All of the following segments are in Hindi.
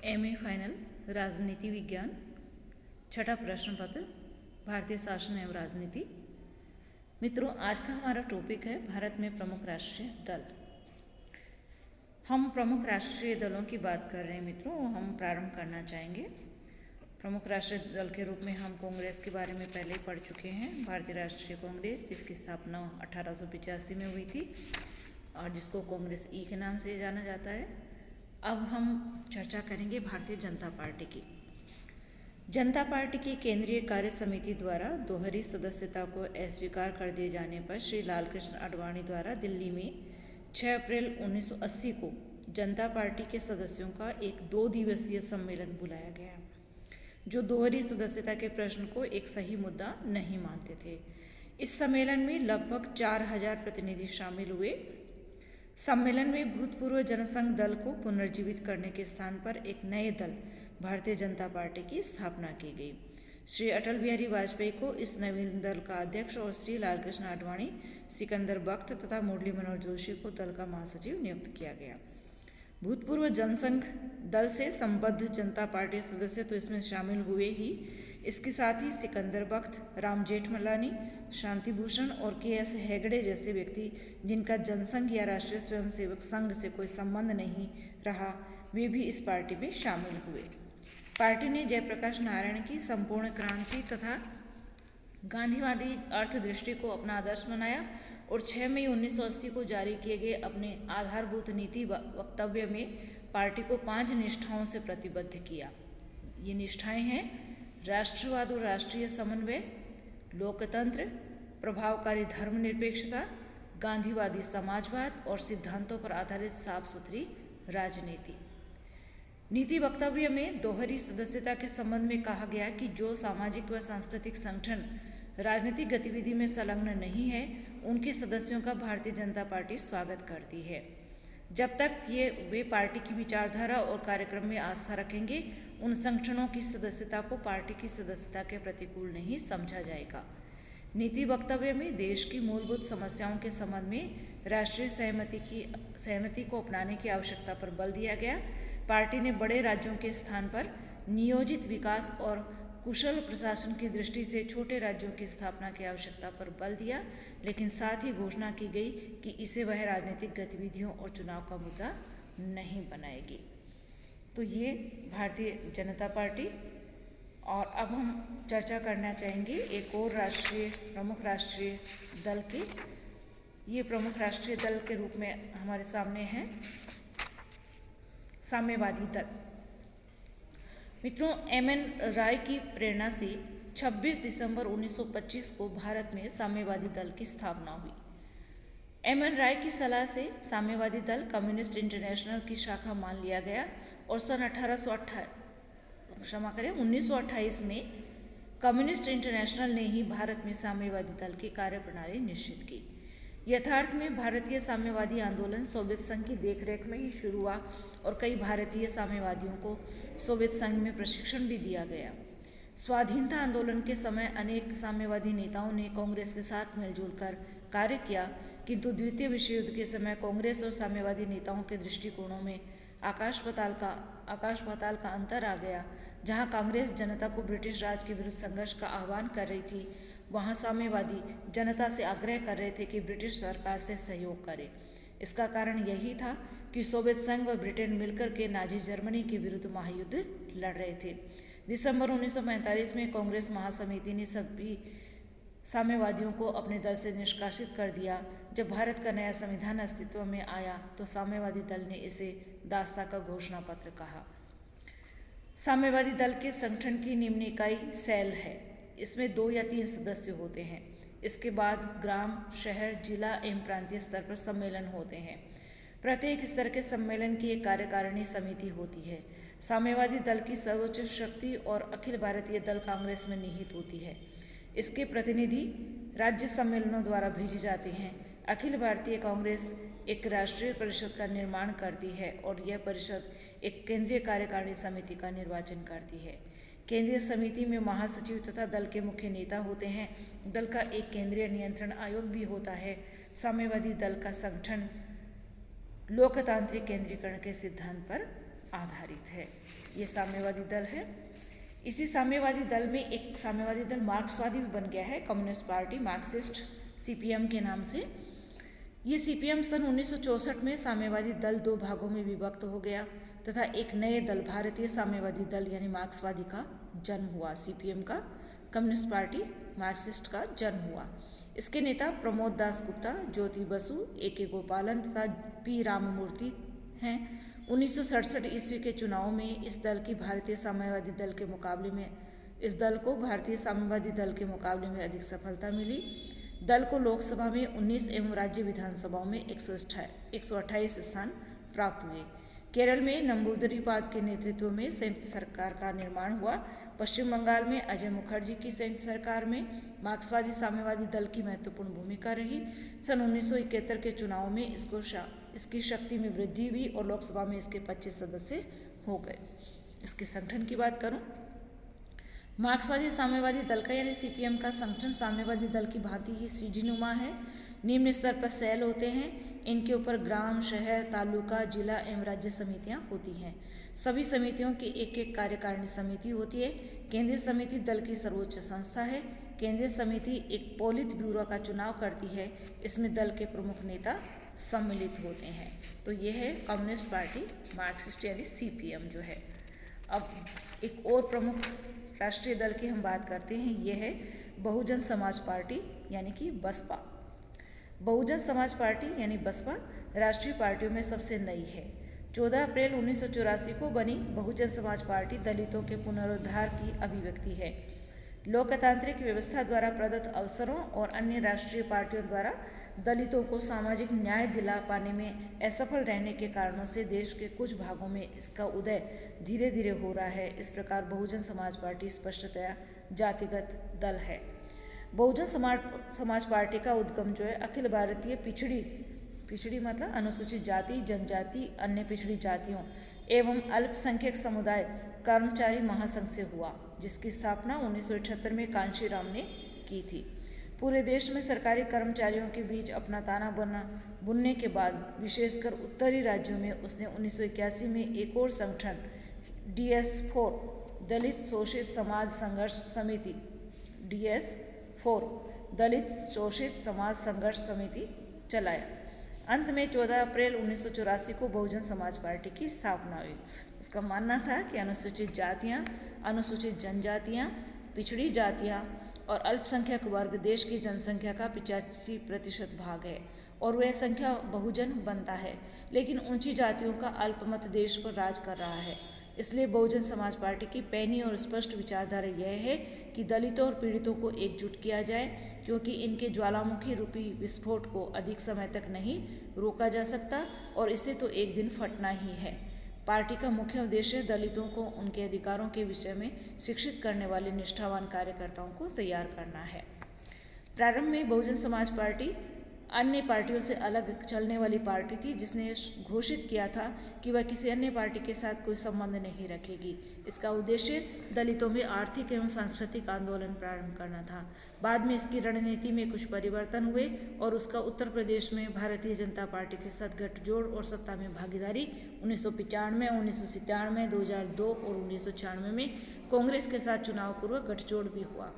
एमए फाइनल राजनीति विज्ञान छठा प्रश्न पत्र भारतीय शासन एवं राजनीति। मित्रों, आज का हमारा टॉपिक है भारत में प्रमुख राष्ट्रीय दल। हम प्रमुख राष्ट्रीय दलों की बात कर रहे हैं मित्रों। हम प्रारंभ करना चाहेंगे। प्रमुख राष्ट्रीय दल के रूप में हम कांग्रेस के बारे में पहले ही पढ़ चुके हैं। भारतीय राष्ट्रीय कांग्रेस, जिसकी स्थापना 1885 में हुई थी और जिसको कांग्रेस ई के नाम से जाना जाता है। अब हम चर्चा करेंगे भारतीय जनता पार्टी की। जनता पार्टी की केंद्रीय कार्य समिति द्वारा दोहरी सदस्यता को अस्वीकार कर दिए जाने पर श्री लालकृष्ण आडवाणी द्वारा दिल्ली में 6 अप्रैल 1980 को जनता पार्टी के सदस्यों का एक 2 दिवसीय सम्मेलन बुलाया गया, जो दोहरी सदस्यता के प्रश्न को एक सही मुद्दा नहीं मानते थे। इस सम्मेलन में लगभग 4000 प्रतिनिधि शामिल हुए। सम्मेलन में भूतपूर्व जनसंघ दल को पुनर्जीवित करने के स्थान पर एक नए दल भारतीय जनता पार्टी की स्थापना की गई। श्री अटल बिहारी वाजपेयी को इस नवीन दल का अध्यक्ष और श्री लालकृष्ण आडवाणी, सिकंदर बख्त तथा मुरली मनोहर जोशी को दल का महासचिव नियुक्त किया गया। भूतपूर्व जनसंघ दल से संबद्ध जनता पार्टी सदस्य तो इसमें शामिल हुए ही, इसके साथ ही सिकंदर बख्त, राम जेठमलानी, शांति भूषण और के.एस. हेगड़े जैसे व्यक्ति, जिनका जनसंघ या राष्ट्रीय स्वयंसेवक संघ से कोई संबंध नहीं रहा, वे भी इस पार्टी में शामिल हुए। पार्टी ने जयप्रकाश नारायण की संपूर्ण क्रांति तथा गांधीवादी अर्थदृष्टि को अपना आदर्श बनाया और 6 मई 1980 को जारी किए गए अपने आधारभूत नीति वक्तव्य में पार्टी को 5 निष्ठाओं से प्रतिबद्ध किया। ये निष्ठाएं हैं: राष्ट्रवाद और राष्ट्रीय समन्वय, लोकतंत्र, प्रभावकारी धर्मनिरपेक्षता, गांधीवादी समाजवाद और सिद्धांतों पर आधारित साफ सुथरी राजनीति। नीति वक्तव्य में दोहरी सदस्यता के संबंध में कहा गया कि जो सामाजिक व सांस्कृतिक संगठन राजनीतिक गतिविधि में संलग्न नहीं है, उनके सदस्यों का भारतीय जनता पार्टी स्वागत करती है, जब तक वे पार्टी की विचारधारा और कार्यक्रम में आस्था रखेंगे। उन संगठनों की सदस्यता को पार्टी की सदस्यता के प्रतिकूल नहीं समझा जाएगा। नीति वक्तव्य में देश की मूलभूत समस्याओं के संबंध में राष्ट्रीय सहमति को अपनाने की आवश्यकता पर बल दिया गया। पार्टी ने बड़े राज्यों के स्थान पर नियोजित विकास और कुशल प्रशासन की दृष्टि से छोटे राज्यों की स्थापना की आवश्यकता पर बल दिया, लेकिन साथ ही घोषणा की गई कि इसे वह राजनीतिक गतिविधियों और चुनाव का मुद्दा नहीं बनाएगी। तो ये भारतीय जनता पार्टी। और अब हम चर्चा करना चाहेंगे एक और प्रमुख राष्ट्रीय दल की। ये प्रमुख राष्ट्रीय दल के रूप में हमारे सामने है साम्यवादी दल। मित्रों, एम.एन. राय की प्रेरणा से 26 दिसंबर 1925 को भारत में साम्यवादी दल की स्थापना हुई। एम.एन. राय की सलाह से साम्यवादी दल कम्युनिस्ट इंटरनेशनल की शाखा मान लिया गया और सन 1928 में कम्युनिस्ट इंटरनेशनल ने ही भारत में साम्यवादी दल की कार्यप्रणाली निश्चित की। यथार्थ में भारतीय साम्यवादी आंदोलन सोवियत संघ की देखरेख में ही शुरू हुआ और कई भारतीय साम्यवादियों को सोवियत संघ में प्रशिक्षण भी दिया गया। स्वाधीनता आंदोलन के समय अनेक साम्यवादी नेताओं ने कांग्रेस के साथ मिलजुल कर कार्य किया, किंतु द्वितीय विश्व युद्ध के समय कांग्रेस और साम्यवादी नेताओं के दृष्टिकोणों में आकाश पाताल का अंतर आ गया। जहां कांग्रेस जनता को ब्रिटिश राज के विरुद्ध संघर्ष का आह्वान कर रही थी, वहां साम्यवादी जनता से आग्रह कर रहे थे कि ब्रिटिश सरकार से सहयोग करे। इसका कारण यही था कि सोवियत संघ और ब्रिटेन मिलकर के नाजी जर्मनी के विरुद्ध महायुद्ध लड़ रहे थे। दिसंबर 1945 में कांग्रेस महासमिति ने सभी साम्यवादियों को अपने दल से निष्कासित कर दिया। जब भारत का नया संविधान अस्तित्व में आया तो साम्यवादी दल ने इसे दास्ता का घोषणा पत्र कहा। साम्यवादी दल के संगठन की निम्न इकाई सेल है। इसमें 2 या 3 सदस्य होते हैं। इसके बाद ग्राम, शहर, जिला एवं प्रांतीय स्तर पर सम्मेलन होते हैं। प्रत्येक स्तर के सम्मेलन की एक कार्यकारिणी समिति होती है। साम्यवादी दल की सर्वोच्च शक्ति और अखिल भारतीय दल कांग्रेस में निहित होती है। इसके प्रतिनिधि राज्य सम्मेलनों द्वारा भेजे जाते हैं। अखिल भारतीय कांग्रेस एक राष्ट्रीय परिषद का निर्माण करती है और यह परिषद एक केंद्रीय कार्यकारिणी समिति का निर्वाचन करती है। केंद्रीय समिति में महासचिव तथा दल के मुख्य नेता होते हैं। दल का एक केंद्रीय नियंत्रण आयोग भी होता है। साम्यवादी दल का संगठन लोकतांत्रिक केंद्रीकरण के सिद्धांत पर आधारित है। ये साम्यवादी दल है। इसी साम्यवादी दल में एक साम्यवादी दल मार्क्सवादी भी बन गया है, कम्युनिस्ट पार्टी मार्क्सिस्ट सीपीएम के नाम से। ये सीपीएम सन 1964 में साम्यवादी दल 2 भागों में विभक्त हो गया तथा एक नए दल भारतीय साम्यवादी दल यानी मार्क्सवादी का जन्म हुआ। सीपीएम का, कम्युनिस्ट पार्टी मार्क्सिस्ट का जन्म हुआ। इसके नेता प्रमोद दास गुप्ता, ज्योति बसु, ए.के. गोपालन तथा पी. राममूर्ति हैं। 1967 ईस्वी के चुनाव में इस दल को भारतीय साम्यवादी दल के मुकाबले में अधिक सफलता मिली। दल को लोकसभा में 19 एवं राज्य विधानसभाओं में 128 स्थान प्राप्त हुए। केरल में नंबूदरीपाद के नेतृत्व में संयुक्त सरकार का निर्माण हुआ। पश्चिम बंगाल में अजय मुखर्जी की संयुक्त सरकार में मार्क्सवादी साम्यवादी दल की महत्वपूर्ण भूमिका रही। सन 1971 के चुनाव में इसकी शक्ति में वृद्धि हुई और लोकसभा में इसके 25 सदस्य हो गए। इसके संगठन की बात करूं, मार्क्सवादी साम्यवादी दल का यानी सीपीएम का संगठन साम्यवादी दल की भांति ही सीढ़ीनुमा है। निम्न स्तर पर सेल होते हैं। इनके ऊपर ग्राम, शहर, तालुका, जिला एवं राज्य समितियां होती हैं। सभी समितियों की एक कार्यकारिणी समिति होती है। केंद्रीय समिति दल की सर्वोच्च संस्था है। केंद्रीय समिति एक पोलित ब्यूरो का चुनाव करती है। इसमें दल के प्रमुख नेता सम्मिलित होते हैं। तो ये है कम्युनिस्ट पार्टी मार्क्सिस्ट यानी सीपीएम जो है। अब एक और प्रमुख राष्ट्रीय दल की हम बात करते हैं, ये है बहुजन समाज पार्टी यानी कि बसपा। बहुजन समाज पार्टी यानी बसपा राष्ट्रीय पार्टियों में सबसे नई है। 14 अप्रैल 1984 को बनी बहुजन समाज पार्टी दलितों के पुनरुद्धार की अभिव्यक्ति है। लोकतांत्रिक व्यवस्था द्वारा प्रदत्त अवसरों और अन्य राष्ट्रीय पार्टियों द्वारा दलितों को सामाजिक न्याय दिला पाने में असफल रहने के कारणों से देश के कुछ भागों में इसका उदय धीरे धीरे हो रहा है। इस प्रकार बहुजन समाज पार्टी स्पष्टतया जातिगत दल है। बहुजन समाज पार्टी का उद्गम जो है अखिल भारतीय पिछड़ी मतलब अनुसूचित जाति, जनजाति, अन्य पिछड़ी जातियों एवं अल्पसंख्यक समुदाय कर्मचारी महासंघ से हुआ, जिसकी स्थापना 1978 में कांशीराम ने की थी। पूरे देश में सरकारी कर्मचारियों के बीच अपना ताना बुनने के बाद विशेषकर उत्तरी राज्यों में उसने 1981 में एक और संगठन DS4 दलित शोषित समाज संघर्ष समिति DS4 दलित शोषित समाज संघर्ष समिति चलाया। अंत में 14 अप्रैल 1984 को बहुजन समाज पार्टी की स्थापना हुई। उसका मानना था कि अनुसूचित जातियां, अनुसूचित जनजातियां, पिछड़ी जातियां और अल्पसंख्यक वर्ग देश की जनसंख्या का 85% भाग है और वह संख्या बहुजन बनता है, लेकिन ऊंची जातियों का अल्पमत देश पर राज कर रहा है। इसलिए बहुजन समाज पार्टी की पैनी और स्पष्ट विचारधारा यह है कि दलितों और पीड़ितों को एकजुट किया जाए, क्योंकि इनके ज्वालामुखी रूपी विस्फोट को अधिक समय तक नहीं रोका जा सकता और इसे तो एक दिन फटना ही है। पार्टी का मुख्य उद्देश्य दलितों को उनके अधिकारों के विषय में शिक्षित करने वाले निष्ठावान कार्यकर्ताओं को तैयार करना है। प्रारंभ में बहुजन समाज पार्टी अन्य पार्टियों से अलग चलने वाली पार्टी थी, जिसने घोषित किया था कि वह किसी अन्य पार्टी के साथ कोई संबंध नहीं रखेगी। इसका उद्देश्य दलितों में आर्थिक एवं सांस्कृतिक आंदोलन प्रारंभ करना था। बाद में इसकी रणनीति में कुछ परिवर्तन हुए और उसका उत्तर प्रदेश में भारतीय जनता पार्टी के साथ गठजोड़ और सत्ता में भागीदारी 1995, 1997, 2002 और 1996 में कांग्रेस के साथ चुनाव पूर्व गठजोड़ भी हुआ।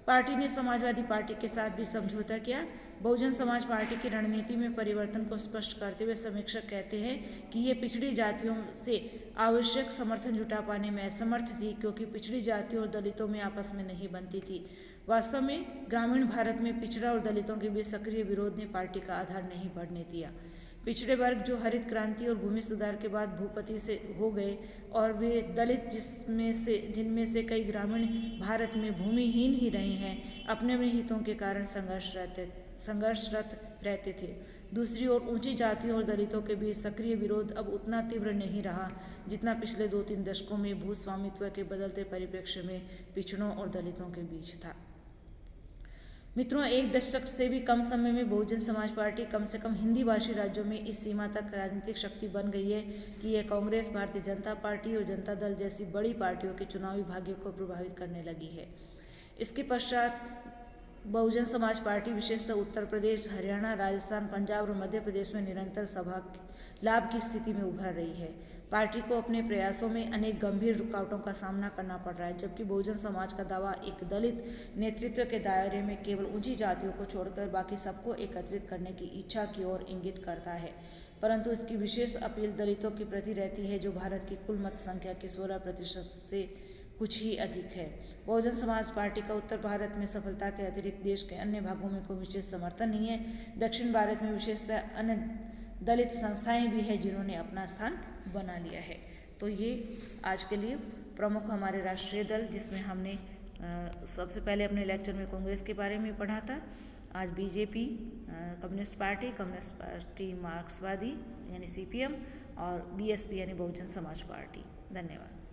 पार्टी ने समाजवादी पार्टी के साथ भी समझौता किया। बहुजन समाज पार्टी की रणनीति में परिवर्तन को स्पष्ट करते हुए समीक्षक कहते हैं कि ये पिछड़ी जातियों से आवश्यक समर्थन जुटा पाने में असमर्थ थी, क्योंकि पिछड़ी जातियों और दलितों में आपस में नहीं बनती थी। वास्तव में ग्रामीण भारत में पिछड़ा और दलितों के बीच सक्रिय विरोध ने पार्टी का आधार नहीं बढ़ने दिया। पिछड़े वर्ग जो हरित क्रांति और भूमि सुधार के बाद भूपति से हो गए और वे दलित जिनमें से कई ग्रामीण भारत में भूमिहीन ही रहे हैं, अपने अपने हितों के कारण संघर्षरत रहते थे। दूसरी ओर ऊंची जातियों और दलितों के बीच सक्रिय विरोध अब उतना तीव्र नहीं रहा जितना पिछले 2-3 दशकों में भूस्वामित्व के बदलते परिप्रेक्ष्य में पिछड़ों और दलितों के बीच था। मित्रों, 1 दशक से भी कम समय में बहुजन समाज पार्टी कम से कम हिंदी भाषी राज्यों में इस सीमा तक राजनीतिक शक्ति बन गई है कि यह कांग्रेस, भारतीय जनता पार्टी और जनता दल जैसी बड़ी पार्टियों के चुनावी भाग्य को प्रभावित करने लगी है। इसके पश्चात बहुजन समाज पार्टी विशेषतः उत्तर प्रदेश, हरियाणा, राजस्थान, पंजाब और मध्य प्रदेश में निरंतर सभा लाभ की स्थिति में उभर रही है। पार्टी को अपने प्रयासों में अनेक गंभीर रुकावटों का सामना करना पड़ रहा है, जबकि बहुजन समाज का दावा एक दलित नेतृत्व के दायरे में केवल ऊंची जातियों को छोड़कर बाकी सबको एकत्रित करने की इच्छा की ओर इंगित करता है, परंतु इसकी विशेष अपील दलितों के प्रति रहती है, जो भारत की कुल मत संख्या के 16% से कुछ ही अधिक है। बहुजन समाज पार्टी का उत्तर भारत में सफलता के अतिरिक्त देश के अन्य भागों में कोई विशेष समर्थन नहीं है। दक्षिण भारत में विशेषतः अन्य दलित संस्थाएं भी हैं जिन्होंने अपना स्थान बना लिया है। तो ये आज के लिए प्रमुख हमारे राष्ट्रीय दल, जिसमें हमने सबसे पहले अपने लेक्चर में कांग्रेस के बारे में पढ़ा था। आज बीजेपी, कम्युनिस्ट पार्टी मार्क्सवादी यानी CPM और BSP यानी बहुजन समाज पार्टी। धन्यवाद।